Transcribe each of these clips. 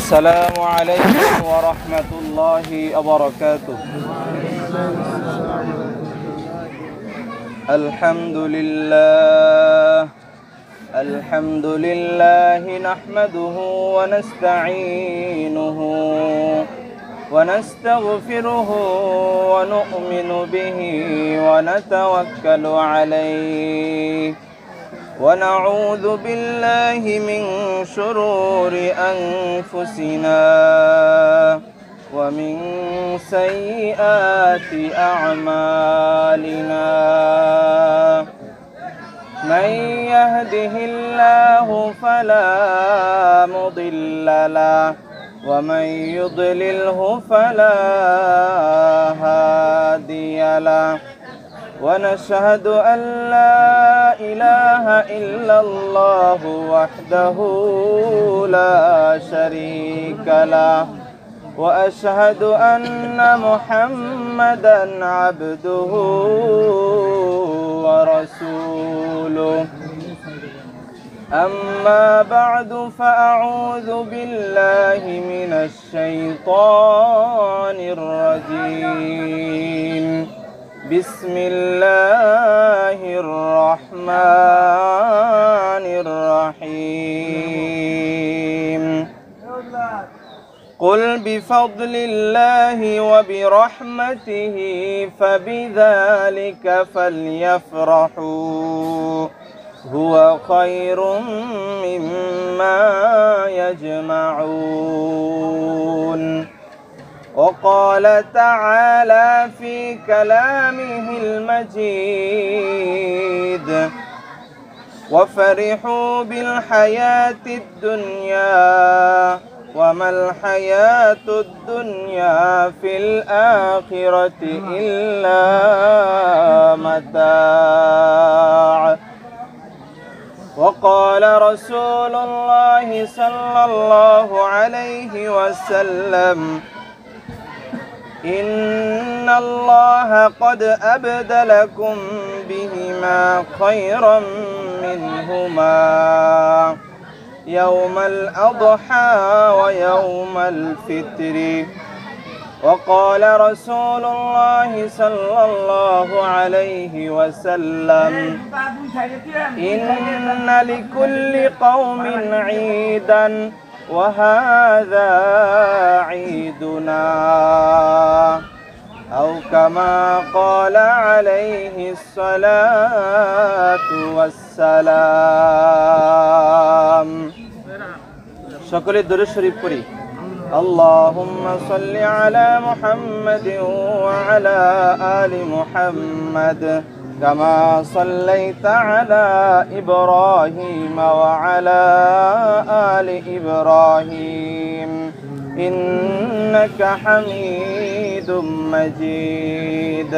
السلام عليكم ورحمة الله وبركاته. الحمد لله نحمده ونستعينه ونستغفره ونؤمن به ونتوكل عليه ونعوذ بالله من شرور أنفسنا ومن سيئات أعمالنا. من يهده الله فلا مضل له ومن يضلله فلا هادي له ونشهد أن لا إله إلا الله وحده لا شريك له وأشهد أن محمدا عبده ورسوله. أما بعد فأعوذ بالله من الشيطان الرجيم. بسم الله الرحمن الرحيم. قل بفضل الله وبرحمته فبذلك فليفرحوا هو خير مما يجمعون. وقال تعالى في كلامه المجيد وفرحوا بالحياة الدنيا وما الحياة الدنيا في الآخرة إلا متاع. وقال رسول الله صلى الله عليه وسلم إن الله قد أبدلكم بهما خيرا منهما يوم الأضحى ويوم الفطر. وقال رسول الله صلى الله عليه وسلم إن لكل قوم عيدا وهذا عيدنا أو كما قال عليه الصلاة والسلام. সকলে দরুদ শরীফ পড়ি। اللهم صل على محمد وعلى آل محمد كما صليت على إبراهيم وعلى آل إبراهيم إنك حميد مجيد.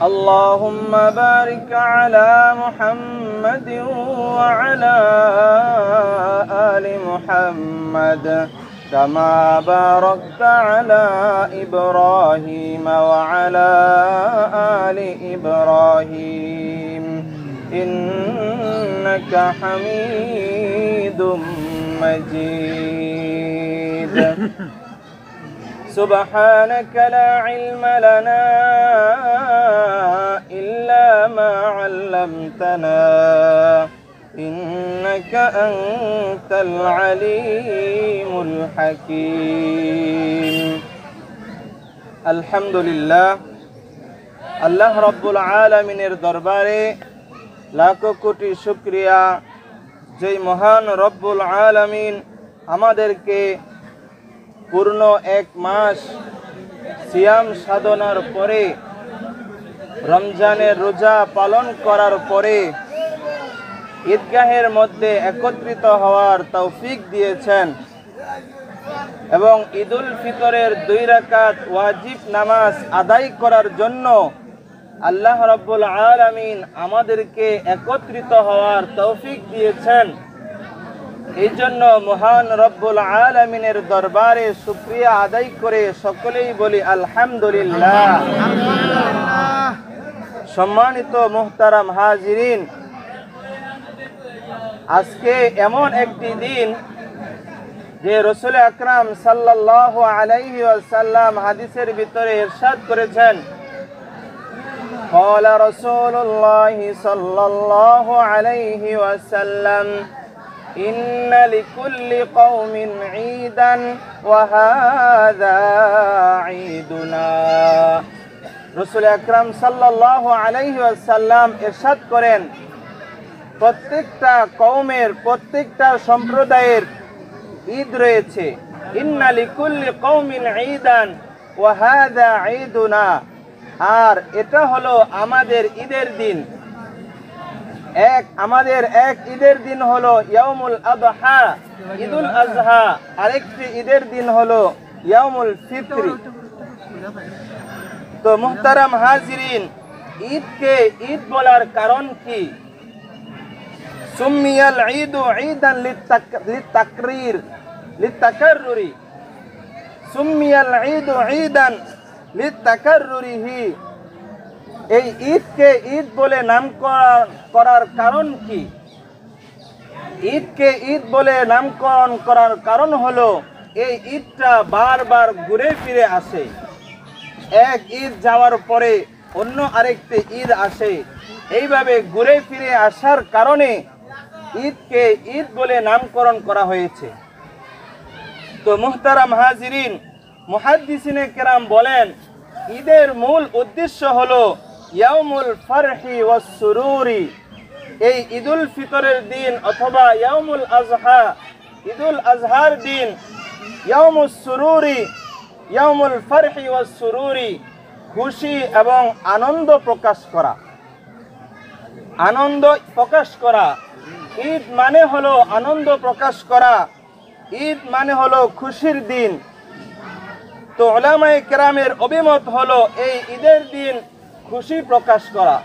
اللهم بارك على محمد وعلى آل محمد كما باركت على إبراهيم وعلى آل إبراهيم إنك حميد مجيد. سبحانك لا علم لنا إلا ما علمتنا إنك أنت العليم الحكيم. الحمد لله আল্লাহ রব্বুল আলামিনের দরবারে লাখো কোটি শুকরিয়া, যেই মহান রব্বুল আলামিন আমাদেরকে পূর্ণ এক মাস সিয়াম সাধনার পরে রমজানের রোজা পালন করার পরে ঈদগাহের মধ্যে একত্রিত হওয়ার তৌফিক দিয়েছেন এবং ঈদুল ফিতরের 2 রাকাত ওয়াজিব নামাজ আদায় করার জন্য আল্লাহ রাব্বুল আলামিন আমাদেরকে একত্রিত হওয়ার তৌফিক দিয়েছেন। এই জন্য মহান রব্বুল আলামিনের দরবারে শুকরিয়া আদায় করে সকলেই বলি আলহামদুলিল্লাহ। সম্মানিত মুহতারাম হাজিরিন, আজকে এমন একটি দিন যে রাসূল আকরাম সাল্লাল্লাহু আলাইহি ওয়াসাল্লাম হাদিসের ভিতরে ইরশাদ করেছেন, قال رسول الله صلى الله عليه وسلم إن لكل قوم عيدا وهذا عيدنا। রাসূল আকরাম সাল্লাল্লাহু আলাইহি ওয়াসাল্লাম ইরশাদ করেন, প্রত্যেকটা কওমের, প্রত্যেকটা সম্প্রদায়ের ঈদ রয়েছে। ইন্না লিকুল্লি কওমিন ঈদান ওয়া হাযা ঈদুনা, আর এটা হলো আমাদের ঈদের দিন। আমাদের এক ঈদের দিন হলো ইয়াউমুল আযহা, ঈদুল আযহা, আরেকটি ঈদের দিন হলো ইয়াউমুল ফিতর। তো মুহতারাম হাজিরিন, ঈদকে ঈদ বলার কারণ কি? সুমিয়াল ঈদু ঈদান লিতাকরীর লিতাকাররুরি, সুমিয়াল ঈদু ঈদান লিতাকাররুরিহি। এই ঈদকে ঈদ বলে নামকরণ করার কারণ কি? ঈদকে ঈদ বলে নামকরণ করার কারণ হলো এই ঈদটা বারবার ঘুরে ফিরে আসে। এক ঈদ যাওয়ার পরে অন্য আরেকটি ঈদ আসে। এইভাবে ঘুরে ফিরে আসার কারণে ঈদকে ঈদ বলে নামকরণ করা হয়েছে। তো মুহতারাম হাজিরিন, মুহাদ্দিসিনে কেরাম বলেন, ঈদের মূল উদ্দেশ্য হলো ইয়াউমুল ফারহি ওয়াস সুরুরি। এই ঈদুল ফিতরের দিন অথবা ইয়াউমুল আযহা, ঈদুল আযহার দিন, ইয়াউমুস সুরুরি, ইয়াউমুল ফারহি ওয়াস সুরুরি, খুশি এবং আনন্দ প্রকাশ করা। আনন্দ প্রকাশ করা, ঈদ মানে হলো আনন্দ প্রকাশ করা, ঈদ মানে হলো খুশির দিন। তো উলামায়ে কেরামের অভিমত হলো এই ঈদের দিন খুশি প্রকাশ করা।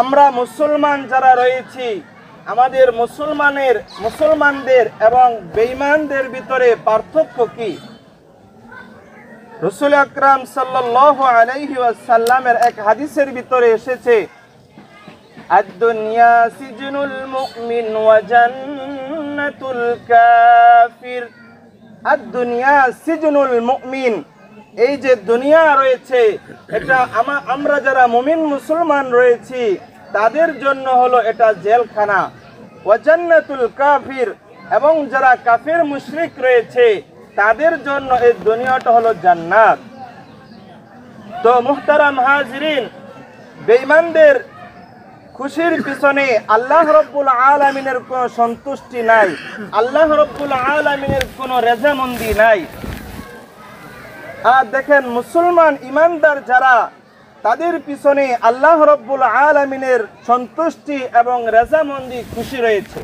আমরা মুসলমান যারা রয়েছি, আমাদের মুসলমানদের এবং বেঈমানদের ভিতরে পার্থক্য কি? রাসূল আকরাম সাল্লাল্লাহু আলাইহি ওয়াসাল্লামের এক হাদিসের ভিতরে এসেছে, আদ-দুনিয়া সিজনুল মুমিন ওয়া জান্নাতুল কাফির। আদ-দুনিয়া সিজনুল মুমিন, এই যে দুনিয়া রয়েছে, এটা আমরা যারা মুমিন মুসলমান রয়েছি তাদের জন্য হলো এটা জেলখানা। ওয়া জান্নাতুল কাফির, এবং যারা কাফির মুশরিক রয়েছে তাদের জন্য এই দুনিয়াটা হলো জান্নাত। তো মুহতারাম হাজিরিন, বেঈমানদের খুশির পিছনে আল্লাহ রাব্বুল আলামিনের কোনো সন্তুষ্টি নাই, আল্লাহ রাব্বুল আলামিনের কোনো রেজামন্দি নাই। আর দেখেন, মুসলমান ইমানদার যারা, তাদের পিছনে আল্লাহ রাব্বুল আলামিনের সন্তুষ্টি এবং রেজামন্দি, খুশি রয়েছে।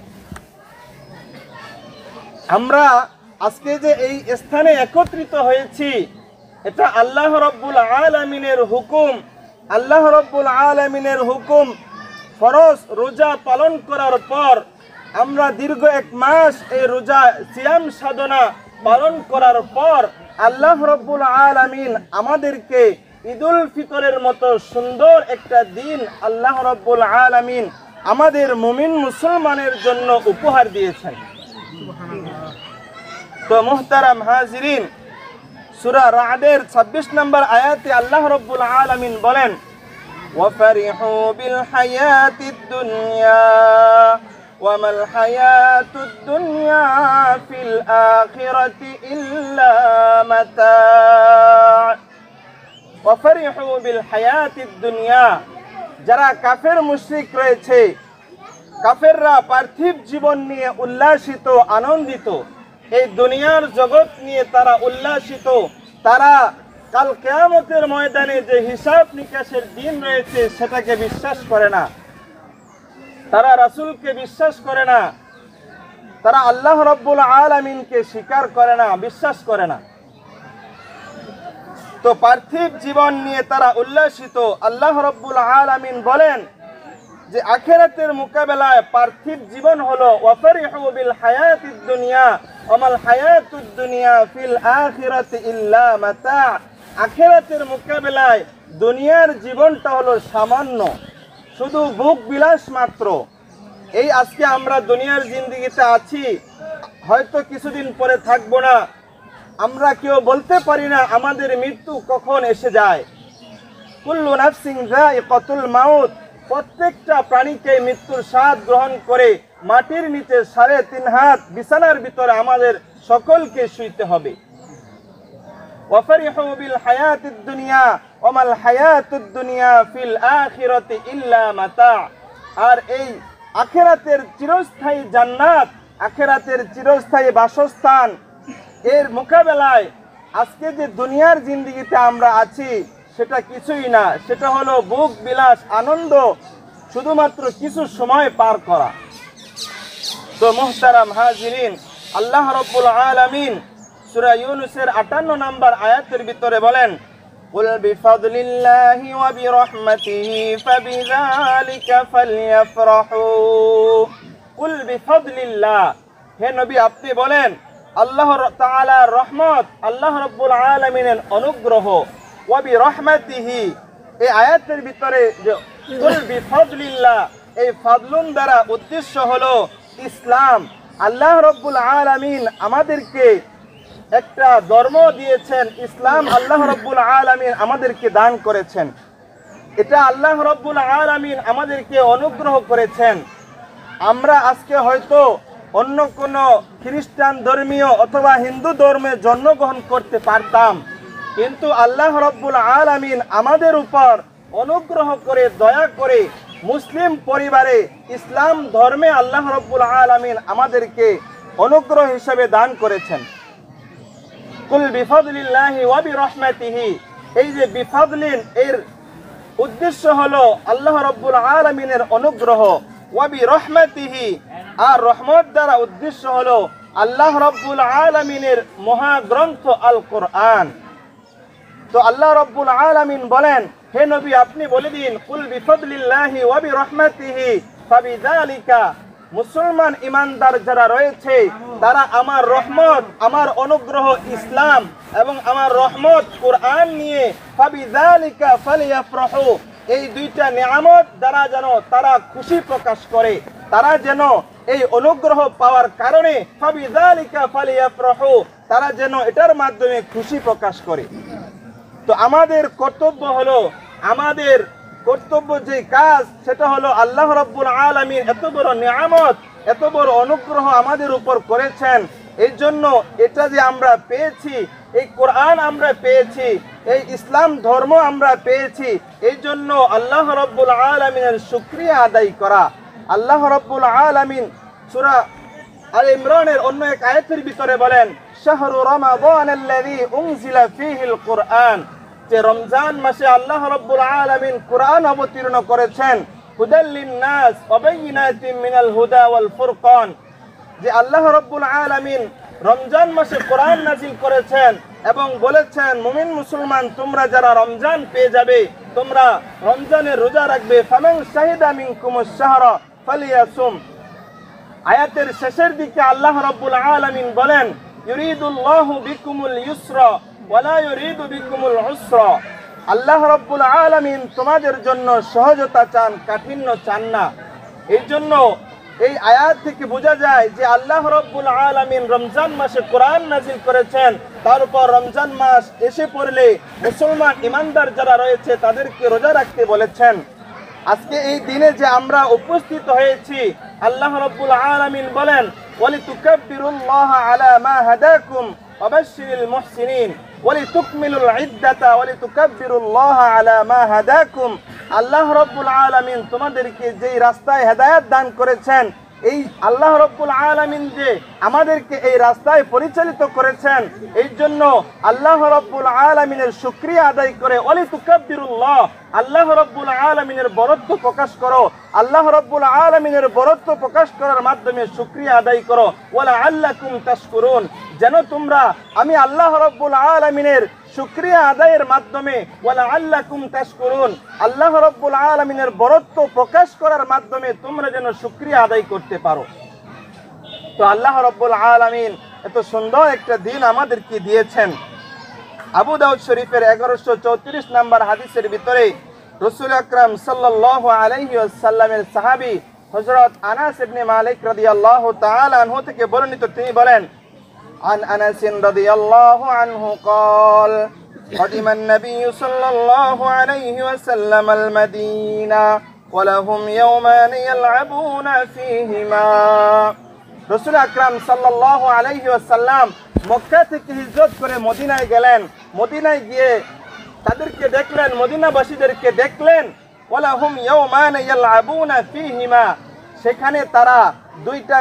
আমরা আজকে যে এই স্থানে একত্রিত হয়েছি, এটা আল্লাহ রাব্বুল আলামিনের হুকুম। আল্লাহ রাব্বুল আলামিনের হুকুম ফরজ রোজা পালন করার পর আমরা দীর্ঘ 1 মাস এই রোজা সিয়াম সাধনা পালন করার পর আল্লাহ রাব্বুল আলামিন আমাদেরকে ঈদুল ফিতরের মতো সুন্দর একটা দিন আল্লাহ রাব্বুল আলামিন আমাদের মুমিন মুসলমানের জন্য উপহার দিয়েছেন। তো মুহতারাম হাজিরিন, সূরা রা'দের 26 নম্বর আয়াতে আল্লাহ রাব্বুল আলামিন বলেন, ওয়াফারিহু বিল হায়াতিদ দুনিয়া ওয়ামাল হায়াতুদ দুনিয়া ফিল আখিরাতি ইল্লা মাতা'। ওয়াফারিহু বিল হায়াতিদ দুনিয়া, যারা কাফের মুশরিক রয়েছে, কাফেররা পার্থিব জীবন নিয়ে উল্লাসিত, আনন্দিত, এই দুনিয়ার জগৎ নিয়ে তারা উল্লাসিত। তারা কাল কিয়ামতের ময়দানে যে হিসাব নিকাশের দিন রয়েছে সেটাকে বিশ্বাস করে না, তারা রাসূলকে বিশ্বাস করে না, তারা আল্লাহ রাব্বুল আলামিনকে স্বীকার করে না, বিশ্বাস করে না। তো পার্থিব জীবন নিয়ে তারা উল্লাসিত। আল্লাহ রাব্বুল আলামিন বলেন যে আখিরাতের মোকাবেলায় পার্থিব জীবন হলো ওয়াফারিহু বিল হায়াতিদ দুনিয়া ওয়ামাল হায়াতুদ দুনিয়া ফিল আখিরাতি ইল্লা মাতা'। আখিরাতের মোকাবেলায় দুনিয়ার জীবনটা হলো সামান্য, শুধু ভোগ বিলাস মাত্র, এই আজকে আমরা দুনিয়ার জিন্দেগিতে আছি, হয়তো কিছুদিন পরে থাকবো না। আমরা কেউ বলতে পারি না আমাদের মৃত্যু কখন এসে যায়। কুল্লু নাফসিন যায়িকাতুল মাউত, প্রত্যেকটা প্রাণীকে মৃত্যুর স্বাদ গ্রহণ করে মাটির নিচে 3.5 হাত বিছানার ভিতরে আমাদের সকলকে শুইতে হবে। ওয়াফারিহু বিল হায়াতিদ দুনিয়া ওয়ামাল হায়াতুদ দুনিয়া ফিল আখিরাতি ইল্লা মাতা। আর এই আখিরাতের চিরস্থায়ী জান্নাত, আখিরাতের চিরস্থায়ী বাসস্থান, এর মোকাবেলায় আজকে যে দুনিয়ার জিন্দেগিতে আমরা আছি সেটা কিছুই না। সেটা হলো ভোগ বিলাস, আনন্দ, শুধুমাত্র কিছু সময় পার করা। তো মুহতারাম হাজিরিন, আল্লাহ রাব্বুল আলামিন সূরা ইউনূসের 58 নম্বর আয়াতের ভিতরে বলেন, কুল বিফাদলিল্লাহি ওয়া বিরহমাতিহি ফাবিযালিকা ফালইফরাহু। কুল বিফাদলিল্লাহ, হে নবী আপনি বলেন আল্লাহ তাআলার রহমত, আল্লাহ রাব্বুল আলামিনের অনুগ্রহ, ওয়া বিরহমাতিহি, এই আয়াতের ভিতরে যে কুল বিফাদলিল্লাহ, এই ফাদলুন দ্বারা উদ্দেশ্য হলো ইসলাম। আল্লাহ রাব্বুল আলামিন আমাদেরকে একটা ধর্ম দিয়েছেন, ইসলাম আল্লাহ রাব্বুল আলামিন আমাদেরকে দান করেছেন। এটা আল্লাহ রাব্বুল আলামিন আমাদেরকে অনুগ্রহ করেছেন। আমরা আজকে হয়তো অন্য কোনো খ্রিস্টান ধর্মীয় অথবা হিন্দু ধর্মে জন্মগ্রহণ করতে পারতাম, কিন্তু আল্লাহ রাব্বুল আলামিন আমাদের উপর অনুগ্রহ করে, দয়া করে মুসলিম পরিবারে ইসলাম ধর্মে আল্লাহ রাব্বুল আলামিন আমাদেরকে অনুগ্রহ হিসেবে দান করেছেন। কুল বিফাদলিল্লাহি ওয়া বিরহমাতিহি, এই যে বিফাদলিন, এর উদ্দেশ্য হলো আল্লাহ রাব্বুল আলামিনের অনুগ্রহ, ওয়া বিরহমাতিহি, আর রহমত দ্বারা উদ্দেশ্য হলো আল্লাহ রাব্বুল আলামিনের মহাগ্রন্থ আল কোরআন। তো আল্লাহ রাব্বুল আলামিন বলেন, হে নবী আপনি বলে দিন, কুল বিফাদলিল্লাহি ওয়া বিরহমাতিহি ফাবিযালিকা, মুসলমান ইমানদার যারা রয়েছে তারা আমার রহমত, আমার অনুগ্রহ ইসলাম এবং আমার রহমত কোরআন নিয়ে ফাবিযালিকা ফালইফরাহু, এই দুইটা নিয়ামত দ্বারা যেন তারা খুশি প্রকাশ করে, তারা যেন এই অনুগ্রহ পাওয়ার কারণে ফাবিযালিকা ফালইফরাহু, তারা যেন এটার মাধ্যমে খুশি প্রকাশ করে। তো আমাদের কর্তব্য হলো, আমাদের কর্তব্য যে কাজ সেটা হলো আল্লাহ রাব্বুল আলামিন এত বড় নিয়ামত, এত বড় অনুগ্রহ আমাদের উপর করেছেন, এই জন্য এটা যে আমরা পেয়েছি, এই কোরআন আমরা পেয়েছি, এই ইসলাম ধর্ম আমরা পেয়েছি, এই জন্য আল্লাহ রাব্বুল আলামিনের শুকরিয়া আদায় করা। আল্লাহ রাব্বুল আলামিন সূরা আল ইমরানের অন্য এক আয়াতের ভিতরে বলেন, শাহরু রমাদানাল্লাযী উনজিলা ফীহিল কুরআন, যে রমজান মাসে আল্লাহ রাব্বুল আলামিন কোরআন অবতীর্ণ করেছেন, হুদাল লিন-নাস ওয়া বাইয়িনাতিন মিনাল হুদা ওয়াল ফুরকান, যে আল্লাহ রাব্বুল আলামিন রমজান মাসে কোরআন নাজিল করেছেন এবং বলেছেন মুমিন মুসলমান তোমরা যারা রমজান পেয়ে যাবে তোমরা রমজানের রোজা রাখবে, ফামান শাহিদা মিনকুমুশ শাহরা ফালিয়াসুম। আয়াতের শেষের দিকে আল্লাহ রাব্বুল আলামিন বলেন, ইউরিদুল্লাহু বিকুমুল ইউসরা ওয়ালা ইউরিদু বিকুমুল উসরা, আল্লাহ রাব্বুল আলামিন তোমাদের জন্য সহজতা চান, কাঠিন্য চান না। এই জন্য এই আয়াত থেকে বোঝা যায় যে আল্লাহ রাব্বুল আলামিন রমজান মাসে কোরআন নাজিল করেছেন, তার উপর রমজান মাস এসে পড়লে মুসলমান ইমানদার যারা রয়েছে তাদেরকে রোজা রাখতে বলেছেন। আজকে এই দিনে যে আমরা উপস্থিত হয়েছি, আল্লাহ রাব্বুল আলামিন বলেন, ওয়ালিতুকাব্বিরুল্লাহা আলা মা হাদাকুম ওয়া বাশশিরিল মুহসিনিন ওয়ালিতুকমিলুল ইদ্দাতা ওয়ালিতুকাব্বিরুল্লাহা আলা মা হাদাকুম। আল্লাহ রাব্বুল আলামিন তোমাদেরকে যেই রাস্তায় হেদায়েত দান করেছেন, এই আল্লাহ রাব্বুল আলামিন যে আমাদেরকে এই রাস্তায় পরিচালিত করেছেন, এই জন্য আল্লাহ রাব্বুল আলামিনের শুকরিয়া আদায় করে ওয়ালিতুকাব্বিরুল্লাহ, আল্লাহ রাব্বুল আলামিনের বরত্ব প্রকাশ করো, আল্লাহ রাব্বুল আলামিনের বরত্ব প্রকাশ করার মাধ্যমে শুকরিয়া আদায় করো, ওয়ালাআল্লাকুম তাশকুরুন, যেন তোমরা আমি আল্লাহ রাব্বুল আলামিনের শুকরিয়া আদায়ের মাধ্যমে ওয়ালাআল্লাকুম তাশকুরুন, আল্লাহ রাব্বুল আলামিনের বরত্ব প্রকাশ করার মাধ্যমে তোমরা যেন শুকরিয়া আদায় করতে পারো। তো আল্লাহ রাব্বুল আলামিন এত সুন্দর একটা দিন আমাদেরকে দিয়েছেন। আবু দাউদ শরীফের 1134 নম্বর হাদিসের ভিতরে রাসূল আকরাম সাল্লাল্লাহু আলাইহি ওয়াসাল্লামের সাহাবী হযরত আনাস ইবনে মালিক রাদিয়াল্লাহু তাআলা আনহু থেকে বর্ণিত, তিনি বলেন, عن أنس رضي الله عنه قال قدم النبي صلى الله عليه وسلم المدينة ولهم يومان يلعبون فيهما। রাসূল আকরাম সাল্লাল্লাহু আলাইহি ওয়াসাল্লাম মক্কা থেকে হিজরত করে মদিনায় গেলেন। মদিনায় গিয়ে তাদেরকে দেখলেন, মদিনাবাসীদেরকে দেখলেন, ওয়ালাহুম ইয়াওমান ইয়ালআবুনা ফীহিমা, সেখানে তারা দুইটা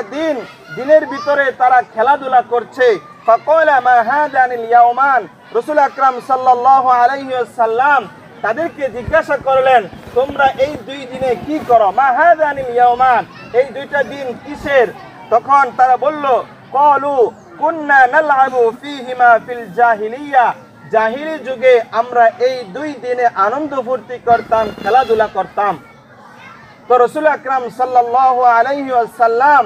দিনের ভিতরে তারা খেলাধুলা করছে। ফাকালা মা হাদানিল ইয়াওমান, রাসূল আকরাম সাল্লাল্লাহু আলাইহি ওয়াসাল্লাম তাদেরকে জিজ্ঞাসা করলেন, তোমরা এই দুই দিনে কি করো? মা হাদানিল ইয়াওমান, এই দুইটা দিন কিসের? তখন তারা বলল, ক্বালু কুন্না নালআবু ফীহিমা ফিল জাহিলিয়া, জাহিলি যুগে আমরা এই দুই দিনে আনন্দ ফুর্তি করতাম, খেলাধুলা করতাম। তো রাসূল আকরাম সাল্লাল্লাহু আলাইহি ওয়াসাল্লাম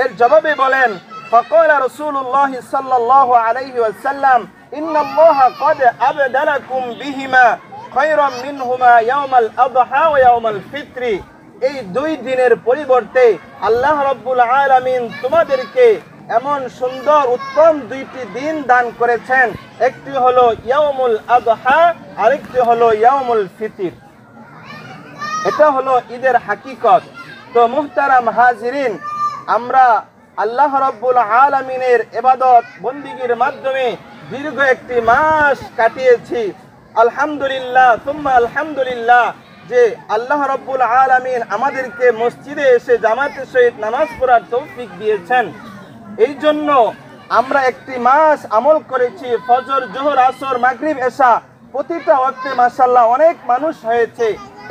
এর জবাবে বলেন, ফাকালা রাসূলুল্লাহ সাল্লাল্লাহু আলাইহি ওয়াসাল্লাম ইন্নাল্লাহা ক্বাদ আবদালাকুম বিহিমা খায়রাম মিনহুমা ইয়াওমাল আযহা ওয়া ইয়াওমাল ফিত্রি, এই দুই দিনের পরিবর্তে আল্লাহ রাব্বুল আলামিন তোমাদেরকে এমন সুন্দর উত্তম দুইটি দিন দান করেছেন, একটি হলো ইয়াউমুল আযহা, আরেকটি হলো ইয়াউমুল ফিতর। এটা হলো ঈদের হাকিকত। তো মুহতারাম হাজিরিন, আমরা আল্লাহ রাব্বুল আলামিনের ইবাদত বন্দেগীর মাধ্যমে দীর্ঘ একটি মাস কাটিয়েছি। আলহামদুলিল্লাহ সুম্মা আলহামদুলিল্লাহ যে আল্লাহ রাব্বুল আলামিন আমাদেরকে মসজিদে এসে জামাতের সহিত নামাজ পড়ার তৌফিক দিয়েছেন। এই জন্য আমরা একটি মাস আমল করেছি, ফজর, জোহর, আসর, মাগরিব, এশা প্রতিটা ওয়াক্তে মাশাআল্লাহ অনেক মানুষ হয়েছে।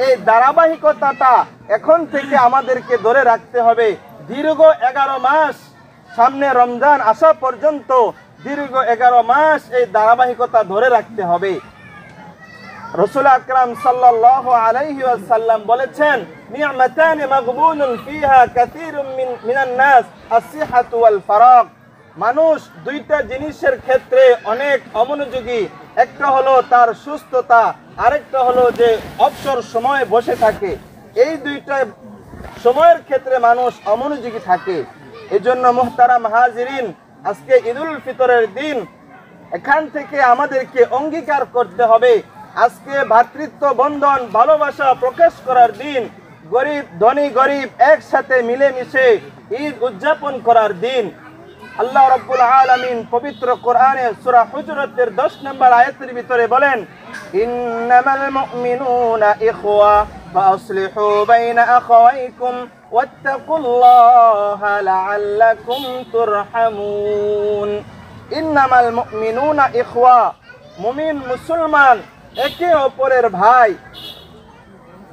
এই ধারাবাহিকতাটা এখন থেকে আমাদেরকে ধরে রাখতে হবে। দীর্ঘ 11 মাস, সামনে রমজান আসা পর্যন্ত দীর্ঘ 11 মাস এই ধারাবাহিকতা ধরে রাখতে হবে। রাসূল আকরাম সাল্লাল্লাহু আলাইহি ওয়াসাল্লাম বলেছেন, নি'মাতানি মাগবুনুন ফিহা কাসীরুম মিনান নাস আস-সিহাতু ওয়াল ফারাগ, মানুষ দুইটা জিনিসের ক্ষেত্রে অনেক অমনোযোগী। একটা হলো তার সুস্থতা, আরেকটা হলো যে অবসর সময়ে বসে থাকে। এই দুইটা সময়ের ক্ষেত্রে মানুষ অমনোযোগী থাকে। এজন্য মুহতারাম হাজিরিন, আজকে ঈদুল ফিতরের দিন, এখান থেকে আমাদেরকে অঙ্গীকার করতে হবে আজকে ভ্রাতৃত্ব বন্ধন, ভালোবাসা প্রকাশ করার দিন, গরিব ধনী গরিব একসাথে মিলেমিশে ঈদ উদযাপন করার দিন। আল্লাহ রাব্বুল আলামিন পবিত্র কোরআনে সূরা হুজুরাতের 10 নম্বর আয়াতের ভিতরে বলেন, ইন্নামাল মুমিনুনা ইখওয়া ফাসলিহু বাইনা আখাওয়াইকুম ওয়াত্তাকুল্লাহা লাআল্লাকুম তুরহামুন। ইন্নামাল মুমিনুনা ইখওয়া, মুমিন মুসলমান একে অপরের ভাই।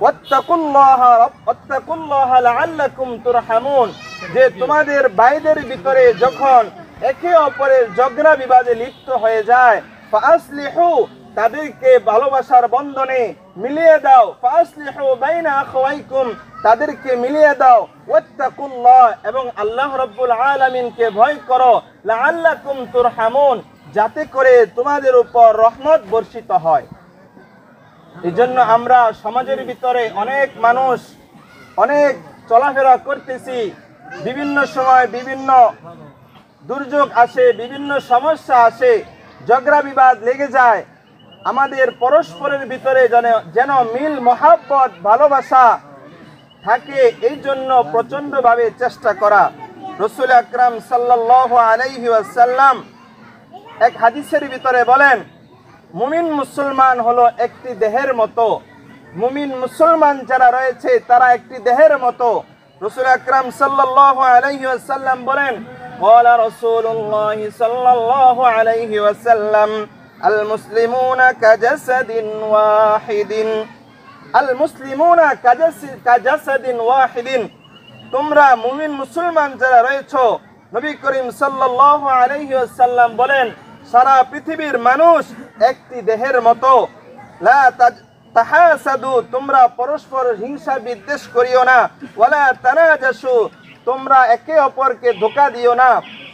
ওয়াত্তাকুল্লাহা লাআল্লাকুম তুরহামুন, যে তোমাদের ভাইদের ভিতরে যখন একে অপরের ঝগড়া বিবাদে লিপ্ত হয়ে যায়, ফাসলিহু, তাদেরকে ভালোবাসার বন্ধনে মিলিয়ে দাও। ফাসলিহু বাইনা আখাওয়াইকুম, তাদেরকে মিলিয়ে দাও। ওয়াত্তাকুল্লাহ, এবং আল্লাহ রাব্বুল আলামিনকে ভয় করো। লাআল্লাকুম তুরহামুন, যাতে করে তোমাদের উপর রহমত বর্ষিত হয়। এজন্য আমরা সমাজের ভিতরে অনেক মানুষ অনেক চলাফেরা করতেছি, বিভিন্ন সময় বিভিন্ন দুর্যোগ আসে, বিভিন্ন সমস্যা আসে, ঝগড়া বিবাদ লেগে যায়। আমাদের পরস্পরের ভিতরে যেন মিল মহাব্বত ভালোবাসা থাকে, এই জন্য প্রচণ্ডভাবে চেষ্টা করা। রাসূল আকরাম সাল্লাল্লাহু আলাইহি ওয়াসাল্লাম এক হাদিসের ভিতরে বলেন, মুমিন মুসলমান হলো একটি দেহের মতো। মুমিন মুসলমান যারা রয়েছে তারা একটি দেহের মতো। রাসূল আকরাম সাল্লাল্লাহু আলাইহি ওয়াসাল্লাম বলেন, ক্বালা রাসূলুল্লাহ সাল্লাল্লাহু আলাইহি ওয়াসাল্লাম, আল মুসলিমুনা কাজাসাদিন ওয়াহিদিন, আল মুসলিমুনা কাজাসাদিন ওয়াহিদিন, তোমরা মুমিন মুসলমান যারা রয়েছো, নবী করিম সাল্লাল্লাহু আলাইহি ওয়াসাল্লাম বলেন, সারা পৃথিবীর মানুষ একটি দেহের মতো। লা তাহাসাদু, তোমরা পরস্পর হিংসা বিদ্বেষ করিও না। ওয়ালা তানাজাসু, তোমরা একে অপরকে ধোঁকা দিও না।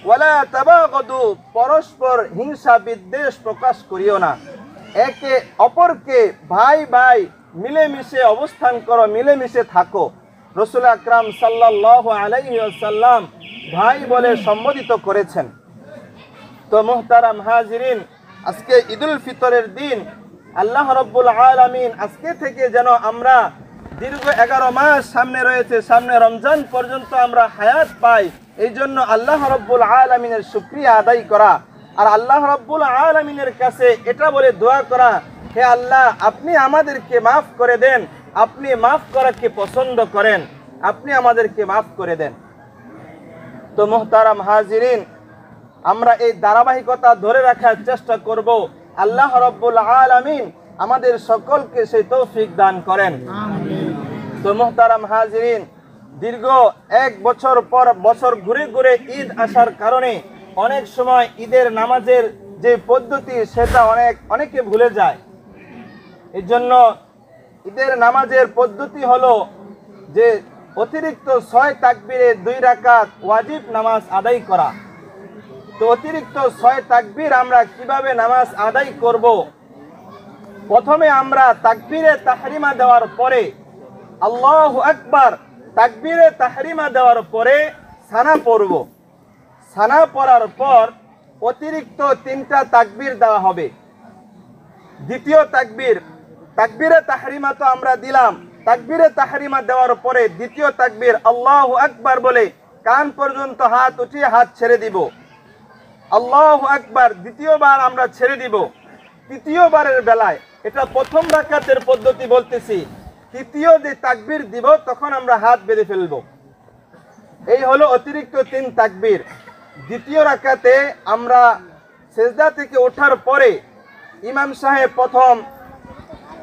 ওয়ালা তাবাগাদু, পরস্পর হিংসা বিদ্বেষ প্রকাশ করিও না। একে অপরকে ভাই ভাই মিলেমিশে অবস্থান করো, মিলেমিশে থাকো। রাসূল আকরাম সাল্লাল্লাহু আলাইহি ওয়াসাল্লাম ভাই বলে সম্বোধিত করেছেন। তো মুহতারাম হাজিরিন, আজকে ঈদুল ফিতরের দিন আল্লাহ রাব্বুল আলামিন আজকে থেকে যেন আমরা দীর্ঘ 11 মাস সামনে রয়েছে, সামনে রমজান পর্যন্ত আমরা হায়াত পাই, এই জন্য আল্লাহ রাব্বুল আলামিনের শুকরিয়া আদায় করা আর আল্লাহ রাব্বুল আলামিনের কাছে এটা বলে দোয়া করা, হে আল্লাহ আপনি আমাদেরকে মাফ করে দেন, আপনি মাফ করাকে পছন্দ করেন, আপনি আমাদেরকে মাফ করে দেন। তো মুহতারাম হাজিরিন, আমরা এই ধারাবাহিকতা ধরে রাখার চেষ্টা করব। আল্লাহ রাব্বুল আলামিন আমাদের সকলকে সেই তৌফিক দান করেন। তো মুহতারাম হাজিরিন, দীর্ঘ 1 বছর পর বছর ঘুরে ঘুরে ঈদ আসার কারণে অনেক সময় ঈদের নামাজের যে পদ্ধতি সেটা অনেকে ভুলে যায়। এই জন্য ঈদের নামাজের পদ্ধতি হলো যে অতিরিক্ত 6 তাকবীরে 2 রাকাত ওয়াজিব নামাজ আদায় করা। তো অতিরিক্ত 6 তাকবীর আমরা কিভাবে নামাজ আদায় করব? প্রথমে আমরা তাকবীরে তাহরিমা দেওয়ার পরে আল্লাহু আকবার, তাকবীরে তাহরিমা দেওয়ার পরে সানা পড়ব। সানা পড়ার পর অতিরিক্ত 3টা তাকবীর দেওয়া হবে। দ্বিতীয় তাকবীর, তাকবীরে তাহরিমা তো আমরা দিলাম, তাকবীরে তাহরিমা দেওয়ার পরে দ্বিতীয় তাকবীর আল্লাহু আকবার বলে কান পর্যন্ত হাত উঠিয়ে হাত ছেড়ে দিব। আল্লাহু আকবার দ্বিতীয়বার আমরা ছেড়ে দিব। তৃতীয়বারের বেলায়, এটা প্রথম রাকাতের পদ্ধতি বলতেছি, তৃতীয় যে তাকবীর দিব তখন আমরা হাত বেঁধে ফেলব। এই হলো অতিরিক্ত 3 তাকবীর। দ্বিতীয় রাকাতে আমরা সেজদা থেকে ওঠার পরে ইমাম সাহেব প্রথম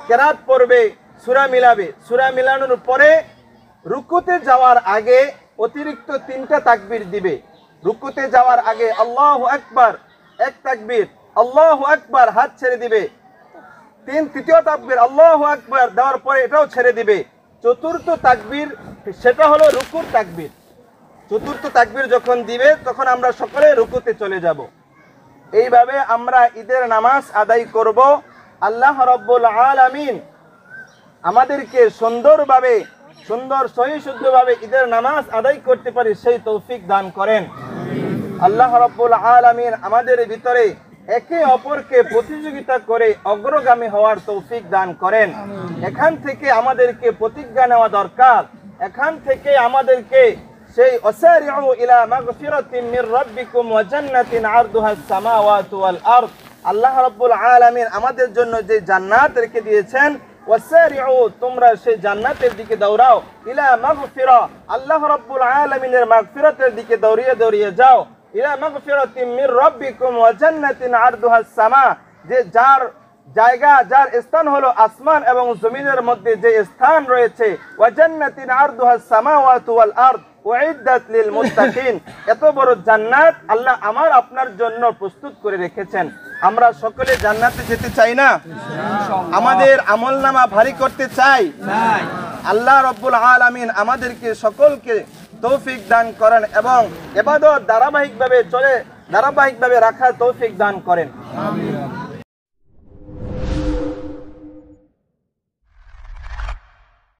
কেরাত পড়বে, সূরা মিলাবে, সূরা মিলানোর পরে রুকুতে যাওয়ার আগে অতিরিক্ত 3টা তাকবীর দিবে। রুকুতে যাওয়ার আগে আল্লাহু আকবার 1 তাকবীর, আল্লাহু আকবার হাত ছেড়ে দিবে। তৃতীয় তাকবীর আল্লাহু আকবার দেওয়ার পরে এটাও ছেড়ে দিবে। চতুর্থ তাকবীর সেটা হলো রুকুর তাকবীর। চতুর্থ তাকবীর যখন দিবে তখন আমরা সকলে রুকুতে চলে যাব। এইভাবে আমরা ঈদের নামাজ আদায় করব। আল্লাহ রাব্বুল আলামিন আমাদেরকে সুন্দরভাবে, সহিশুদ্ধভাবে ঈদের নামাজ আদায় করতে পারি সেই তৌফিক দান করেন। আল্লাহ রাব্বুল আলামিন আমাদের ভিতরে একে অপরকে প্রতিযোগিতা করে অগ্রগামী হওয়ার তৌফিক দান করেন। এখান থেকে আমাদেরকে প্রতিজ্ঞা নেওয়া দরকার, এখান থেকে আমাদেরকে সেই ওয়াসারিউ ইলা মাগফিরাতিন মির রাব্বিকুম ওয়া জান্নাতিন আরদুহা আস-সামাওয়াতু ওয়াল আরদ, আল্লাহ রাব্বুল আলামিন আমাদের জন্য যে জান্নাত রেখে দিয়েছেন, ওয়াসারিউ তোমরা সেই জান্নাতের দিকে দৌড়াও, ইলা মাগফিরা আল্লাহ রাব্বুল আলামিনের মাগফিরাতের দিকে দৌড়িয়ে যাও, ইলা মাগফিরাতিন মির রাব্বিকুম ওয়া জান্নাতিন আরদুহা আস-সামা, যে যার জায়গা, যার স্থান হলো আসমান এবং জমিনের মধ্যে যে স্থান রয়েছে, ওয়া জান্নাতিন আরদুহা আস-সামাওয়াতু ওয়াল আরদ উইদ্দাত লিল মুত্তাকিন, এত বড় জান্নাত আল্লাহ আমার আপনার জন্য প্রস্তুত করে রেখেছেন। আমরা সকলে জান্নাতে যেতে চাই না? আমাদের আমলনামা ভারী করতে চাই? আল্লাহ রাব্বুল আলামিন আমাদেরকে সকলকে তৌফিক দান করেন এবং ইবাদত ধারাবাহিকভাবে রাখার তৌফিক দান করেন।